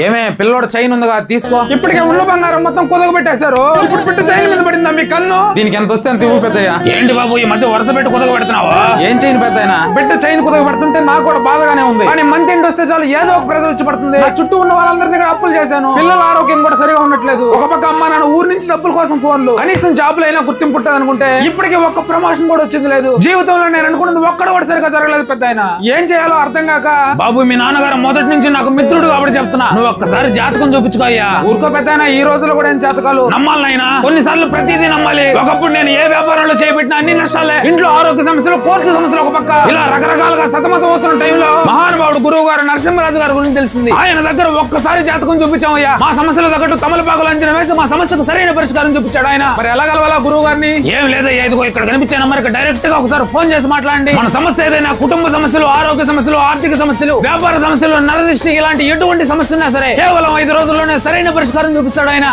ఏమే పిల్లోడు చైన్ ఉందిగా తీసుకో. ఇప్పటికే ఉన్న బంగారం మొత్తం కుదగ పెట్టేశారు. ఇప్పుడు పెట్టి చైన్ మీద పడిందా మీ కన్ను? దీనికి ఎంత వస్తే అంత ఇవ్వు పెద్దయ్యా. ఏంటి బాబు ఈ మధ్య వరుస పెట్టి కుదగ పెడుతున్నావా? ఏం చైన్ పెద్దయినా? బిడ్డ చైన్ కుదగ పెడుతుంటే నాకు కూడా బాధగానే ఉంది. కానీ మంత్ ఎండ్ వస్తే చాలు ఏదో ఒక ప్రెజర్ వచ్చి పడుతుంది. నా చుట్టూ ఉన్న వాళ్ళందరి దగ్గర అప్పులు చేశాను. పిల్లల ఆరోగ్యం కూడా సరిగా ఉండట్లేదు. ఒక పక్క అమ్మ నాన్న ఊరు నుంచి డబ్బుల కోసం ఫోన్లు, కనీసం జాబులు అయినా గుర్తింపు పుట్టదు అనుకుంటే ఇప్పటికీ ఒక్క ప్రమోషన్ కూడా వచ్చింది లేదు. జీవితంలో నేను అనుకున్నది ఒక్కడ కూడా సరిగా జరగలేదు పెద్దయినా. ఏం చేయాలో అర్థం కాక బాబు మీ నాన్నగారు మొదటి నుంచి నాకు మిత్రుడు కాబట్టి చెప్తున్నా, నువ్వు ఒక్కసారి జాతకం చూపించుకో అయ్యా. ఊరుకో పెద్దయినా, ఈ రోజుల్లో కూడా ఏం జాతకాలు నమ్మాలనైనా కొన్నిసార్లు ప్రతిదీ నమ్మాలి. ఒకప్పుడు నేను ఏ వ్యాపారంలో చేపట్టిన అన్ని నష్టాలే. ఇంట్లో ఆరోగ్య సమస్యలు, కోర్టు సమస్యలు ఒక పక్క, ఇలా రకరకాలుగా సతమతం అవుతున్న టైంలో మహానుభావుడు గురువు గారు నరసింహరాజు గారి గురించి తెలిసింది. ఆయన దగ్గర ఒక్కసారి జాతకం చూపించామయ్యా. మా సమస్యలు తగ్గట్టు తమలపాకులు అంచనా వేసి మా సమస్యకు సరైన పరిష్కారం చూపించాడు ఆయన. మరి ఎలా కలవాలా గురువు గారిని? ఏం లేదయ్యా, ఇదిగో ఇక్కడ కనిపించే నంబర్కి డైరెక్ట్ గా ఒకసారి ఫోన్ చేసి మాట్లాడండి. మన సమస్య ఏదైనా, కుటుంబ సమస్యలు, ఆరోగ్య సమస్యలు, ఆర్థిక సమస్యలు, వ్యాపార సమస్యలు, నరదృష్టి, ఇలాంటి ఎటువంటి సమస్య ఉన్నా సరే కేవలం 5 రోజుల్లోనే సరైన పరిష్కారం చూపిస్తాడు ఆయన.